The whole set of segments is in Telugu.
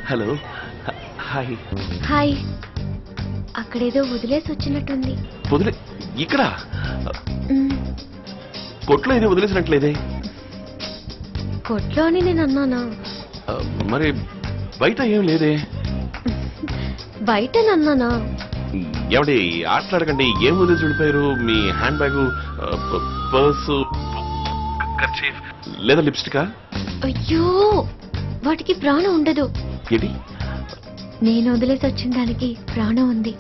Hello hi. హాయ్. అక్కడేదో వదిలేసి వచ్చినట్టుంది. వదిలే ఇక్కడ పొట్లో ఏదో వదిలేసినట్లేదే. కొట్లో అని నేను అన్నానా? మరి బయట ఏం లేదే. బయట అన్నానా? ఏమండి ఆటలాడకండి. ఏం వదిలేసి వెళ్ళిపోయారు? మీ హ్యాండ్ బ్యాగ్, పర్సు, కర్చీఫ్ లేదా లిప్స్టికా? అయ్యో వాటికి ప్రాణం ఉండదు. ఏంటి? నేను వదిలేసి వచ్చిన దానికి ప్రాణం ఉంది.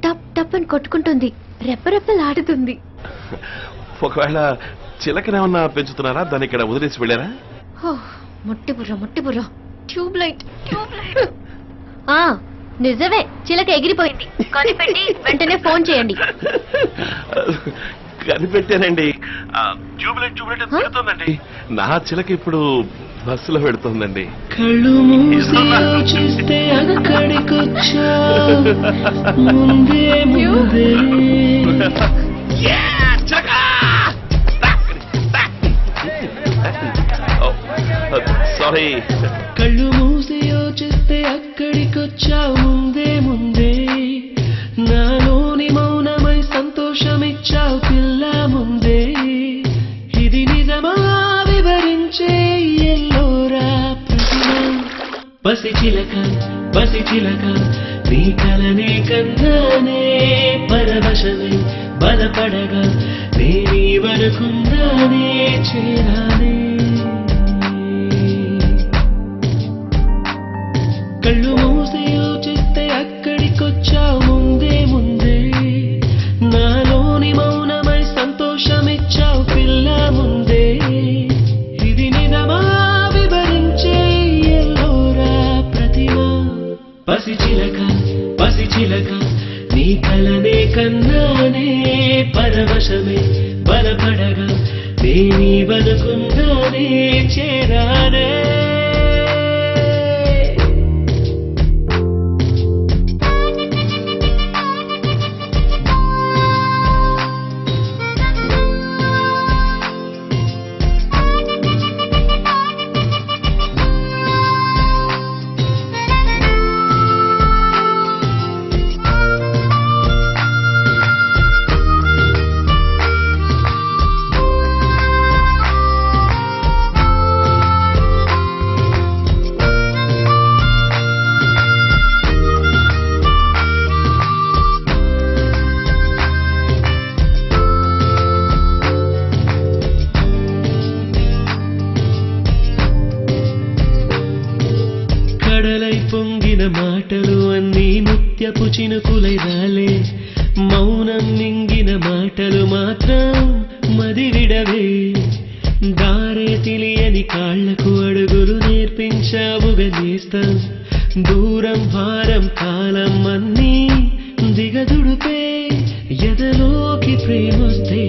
టప్ టప్ అని కొట్టుకుంటుంది, రెప్పరెప్పలాడుతుంది. ఒకవేళ చిలకనేమన్నా పెంచుతున్నారా? దాన్ని ఇక్కడ వదిలేసి వెళ్ళారా? ముట్టి బుర్ర ట్యూబ్ లైట్. నిజమే, చిలక ఎగిరిపోయింది. కనిపెట్టి వెంటనే ఫోన్ చేయండి. కనిపెట్టానండి. ట్యూబ్లైట్ పెడుతోందండి. నా చిలక ఇప్పుడు బస్సులో పెడుతోందండి. కళ్ళు మూసి చూస్తే అక్కడికొచ్చా ముందే ముందే. సారీ. కళ్ళు మూసి యోచిస్తే అక్కడికొచ్చా ముందే ముందే. నాలోని మౌనమై సంతోషమిచ్చావు పిల్ల ముందే. ఇది నిజమా వివరించే ఎల్లోరా ప్రతిమ. పసిచిలక పసిచిలక నీ కలనే కన్నానే. పరవశమే బలపడగా నేనీ వరకుందానే చేరానే. కళ్ళు మూసి యోచిస్తే అక్కడికొచ్చావు ముందే ముందే. నాలోని మౌనమై సంతోషమిచ్చావు పిల్ల ముందే. ఇది నిజమా వివరించే ఎల్లోరా ప్రతిమ. పసిచిలక పసిచిలక నీ కలనే కన్నానే. పరవశమే బలపడగా నేనీ వనుకుందానే చేరానే. కడలై పొంగిన మాటలు అన్నీ ముత్యపు చినుకులై రాలే. మౌనం మింగిన మాటలు మాత్రం మదివిడవే. దారే తెలియని కాళ్లకు అడుగులు నేర్పించావుగా నేస్తం. దూరం భారం కాలం అన్నీ దిగదుడుపే. ఎదలోకి ప్రేమొస్తే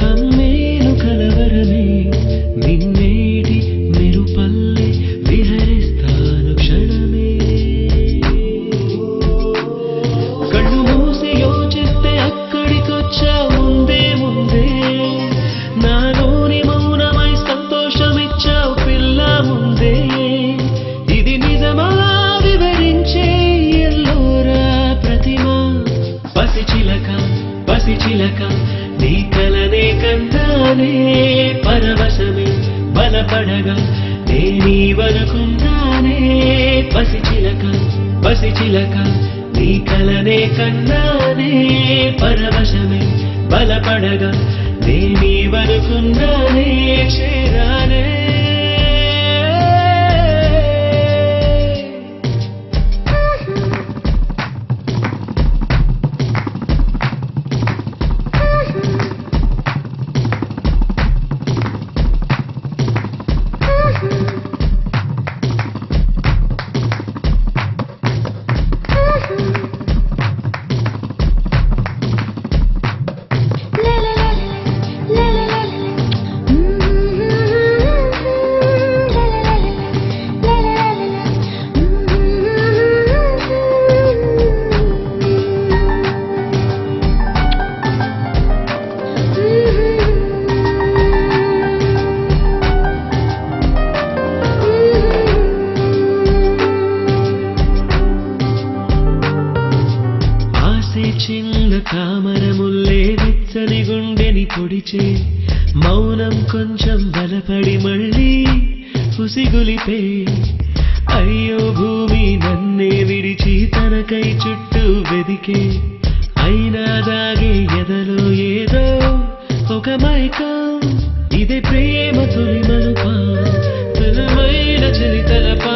కమ్మేను కలవరమే. నిన్నేటి మెరుపల్లె విహరిస్తాను క్షణమే. కళ్ళు మూసి యోచిస్తే అక్కడికొచ్చా ముందే ముందే. నాలోని మౌనమై సంతోషమిచ్చావు పిల్ల ముందే. ఇది నిజమా వివరించే ఎల్లోరా ప్రతిమ. పసిచిలక పసిచిలక నీ కలనే కన్నానే. పరవశమే బలపడగా నేనీ వనుకుందానే. పసిచిలక పసిచిలక నీ కలనే కన్నానే. పరవశమే బలపడగా నేనీ వనుకుందానే చేరానే. వాడే చిన్న తామర ముల్లే వెచ్చని గుండెని పొడిచే మౌనం కొంచెం బలపడి మళ్ళీ ఉసిగులిపే అయ్యో భూమి నన్నే విడిచి తనకై చుట్టూ వెదికే అయినా దాగే ఎదలో ఏదో ఒక మైకం ఇదే ప్రేమ తొలి మలుపా తనమైన చలి తలపా